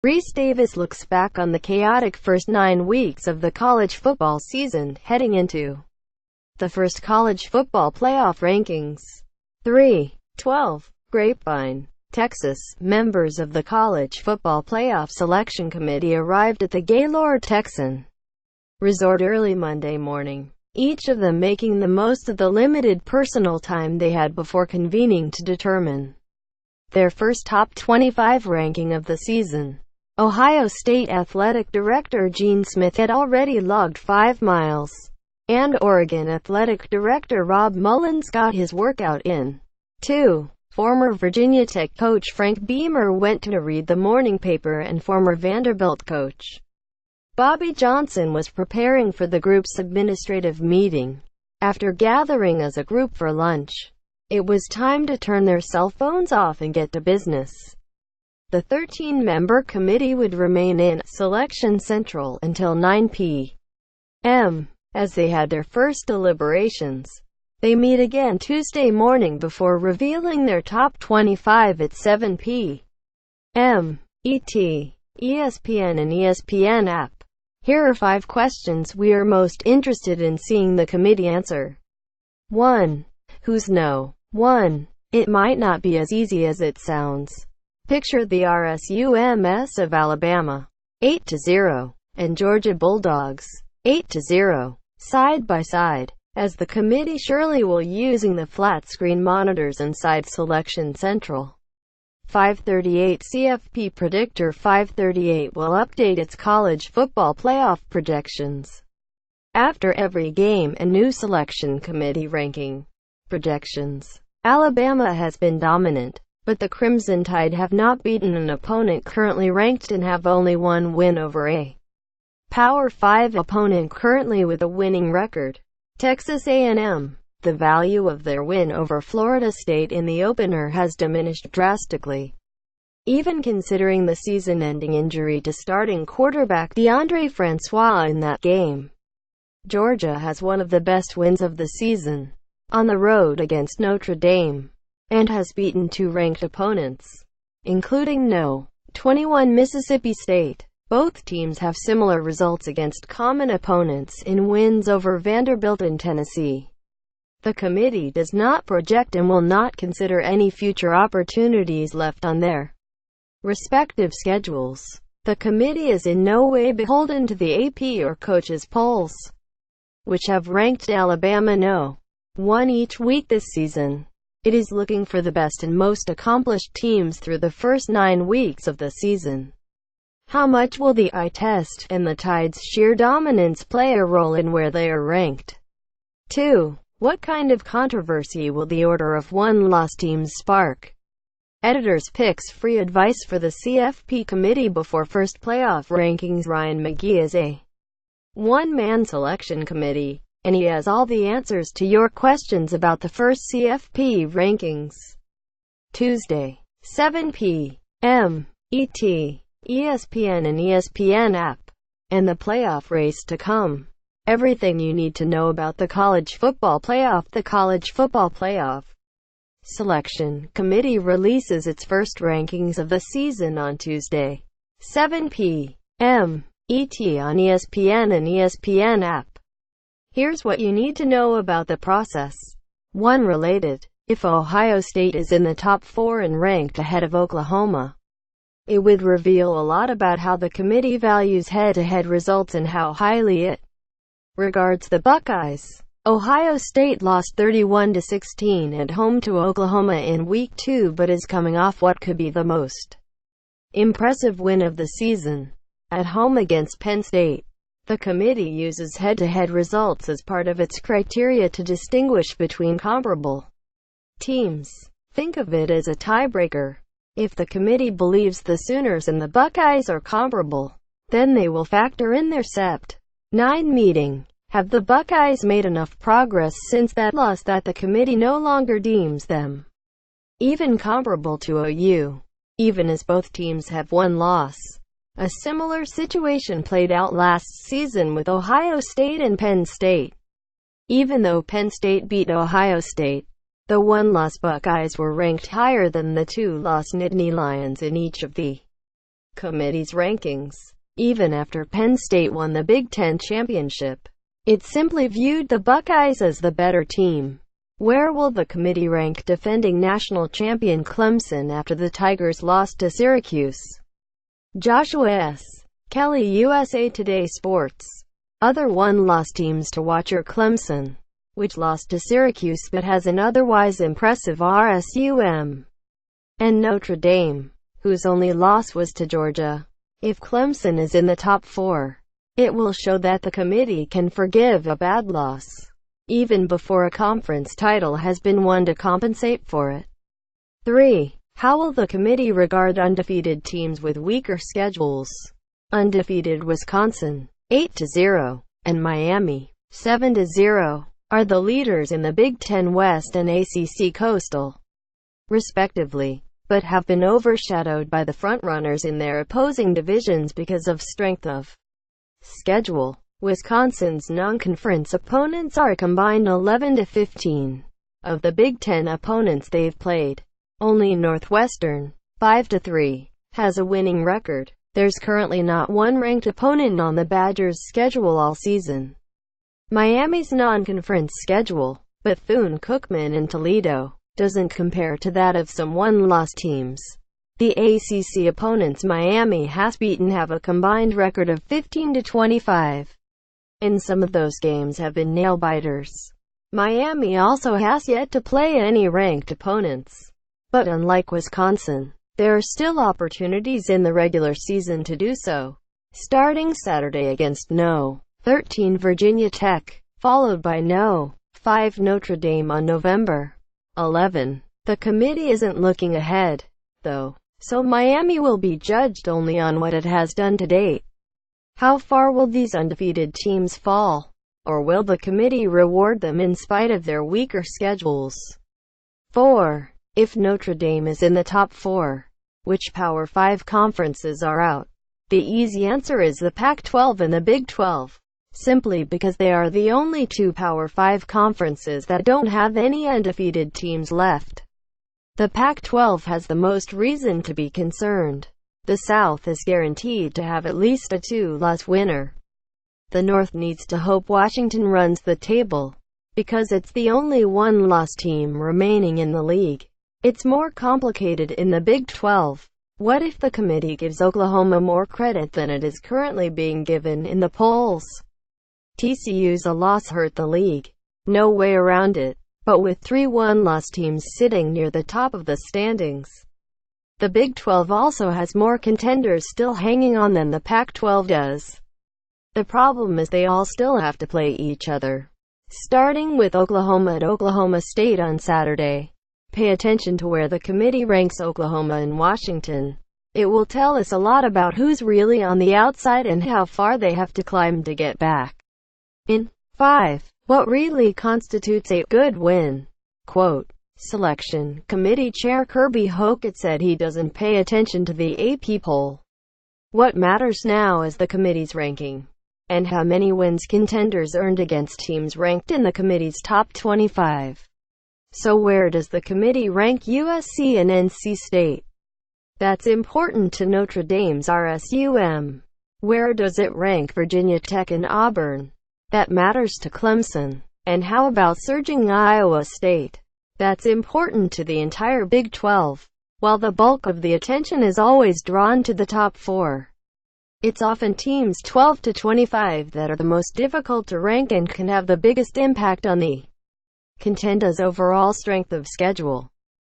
Reese Davis looks back on the chaotic first 9 weeks of the college football season, heading into the first college football playoff rankings. 3:12. Grapevine, Texas. Members of the College Football Playoff Selection Committee arrived at the Gaylord Texan Resort early Monday morning, each of them making the most of the limited personal time they had before convening to determine their first top 25 ranking of the season. Ohio State Athletic Director Gene Smith had already logged 5 miles, and Oregon Athletic Director Rob Mullins got his workout in 2. Former Virginia Tech coach Frank Beamer went to read the morning paper, and former Vanderbilt coach Bobby Johnson was preparing for the group's administrative meeting. After gathering as a group for lunch, it was time to turn their cell phones off and get to business. The 13-member committee would remain in Selection Central until 9 p.m. as they had their first deliberations. They meet again Tuesday morning before revealing their top 25 at 7 p.m. ET, ESPN and ESPN app. Here are 5 questions we are most interested in seeing the committee answer. 1. Who's no? 1. It might not be as easy as it sounds. Picture the RSUMS of Alabama, 8-0, and Georgia Bulldogs, 8-0, side by side, as the committee surely will using the flat-screen monitors inside Selection Central. 538 CFP Predictor 538 will update its college football playoff projections after every game and new selection committee ranking projections. Alabama has been dominant, but the Crimson Tide have not beaten an opponent currently ranked and have only one win over a Power 5 opponent currently with a winning record, Texas A&M. The value of their win over Florida State in the opener has diminished drastically, even considering the season-ending injury to starting quarterback DeAndre Francois in that game. Georgia has one of the best wins of the season, on the road against Notre Dame, and has beaten 2 ranked opponents, including No. 21 Mississippi State. Both teams have similar results against common opponents in wins over Vanderbilt and Tennessee. The committee does not project and will not consider any future opportunities left on their respective schedules. The committee is in no way beholden to the AP or coaches' polls, which have ranked Alabama No. 1 each week this season. It is looking for the best and most accomplished teams through the first 9 weeks of the season. How much will the eye test and the Tide's sheer dominance play a role in where they are ranked? 2. What kind of controversy will the order of one-loss teams spark? Editor's Picks free advice for the CFP committee before first playoff rankings. Ryan McGee is a one-man selection committee, and he has all the answers to your questions about the first CFP rankings. Tuesday, 7 p.m. ET, ESPN and ESPN app, and the playoff race to come. Everything you need to know about the college football playoff. The College Football Playoff Selection Committee releases its first rankings of the season on Tuesday, 7 p.m. ET on ESPN and ESPN app. Here's what you need to know about the process. 1. Related. If Ohio State is in the top 4 and ranked ahead of Oklahoma, it would reveal a lot about how the committee values head-to-head results and how highly it regards the Buckeyes. Ohio State lost 31-16 at home to Oklahoma in Week 2 but is coming off what could be the most impressive win of the season, at home against Penn State. The committee uses head-to-head results as part of its criteria to distinguish between comparable teams. Think of it as a tiebreaker. If the committee believes the Sooners and the Buckeyes are comparable, then they will factor in their Sept. 9 meeting. Have the Buckeyes made enough progress since that loss that the committee no longer deems them even comparable to OU, even as both teams have one loss? A similar situation played out last season with Ohio State and Penn State. Even though Penn State beat Ohio State, The one-loss Buckeyes were ranked higher than the two-loss Nittany Lions in each of the committee's rankings. Even after Penn State won the Big Ten championship, it simply viewed the Buckeyes as the better team. Where will the committee rank defending national champion Clemson after the Tigers lost to Syracuse? Joshua S. Kelly, USA Today Sports. Other one-loss teams to watch are Clemson, which lost to Syracuse but has an otherwise impressive RSUM, and Notre Dame, whose only loss was to Georgia. If Clemson is in the top 4, it will show that the committee can forgive a bad loss, even before a conference title has been won to compensate for it. 3. How will the committee regard undefeated teams with weaker schedules? Undefeated Wisconsin, 8-0, and Miami, 7-0, are the leaders in the Big Ten West and ACC Coastal, respectively, but have been overshadowed by the frontrunners in their opposing divisions because of strength of schedule. Wisconsin's non-conference opponents are a combined 11-15. Of the Big Ten opponents they've played, only Northwestern, 5-3, has a winning record. There's currently not one ranked opponent on the Badgers' schedule all season. Miami's non-conference schedule, Bethune-Cookman and Toledo, doesn't compare to that of some one-loss teams. The ACC opponents Miami has beaten have a combined record of 15-25. And some of those games have been nail-biters. Miami also has yet to play any ranked opponents. But unlike Wisconsin, there are still opportunities in the regular season to do so. Starting Saturday against No. 13 Virginia Tech, followed by No. 5 Notre Dame on November 11. The committee isn't looking ahead, though, so Miami will be judged only on what it has done to date. How far will these undefeated teams fall? Or will the committee reward them in spite of their weaker schedules? 4. If Notre Dame is in the top 4, which Power 5 conferences are out? The easy answer is the Pac-12 and the Big 12, simply because they are the only two Power 5 conferences that don't have any undefeated teams left. The Pac-12 has the most reason to be concerned. The South is guaranteed to have at least a two-loss winner. The North needs to hope Washington runs the table, because it's the only one-loss team remaining in the league. It's more complicated in the Big 12. What if the committee gives Oklahoma more credit than it is currently being given in the polls? TCU's a loss hurt the league. No way around it. But with 3 one-loss teams sitting near the top of the standings, the Big 12 also has more contenders still hanging on than the Pac-12 does. The problem is they all still have to play each other. Starting with Oklahoma at Oklahoma State on Saturday. Pay attention to where the committee ranks Oklahoma and Washington. It will tell us a lot about who's really on the outside and how far they have to climb to get back in. 5. What really constitutes a good win? Quote, Selection Committee Chair Kirby Hocutt said he doesn't pay attention to the AP poll. What matters now is the committee's ranking, and how many wins contenders earned against teams ranked in the committee's top 25. So where does the committee rank USC and NC State? That's important to Notre Dame's RSUM. Where does it rank Virginia Tech and Auburn? That matters to Clemson. And how about surging Iowa State? That's important to the entire Big 12. While the bulk of the attention is always drawn to the top 4, it's often teams 12 to 25 that are the most difficult to rank and can have the biggest impact on the contender's overall strength of schedule.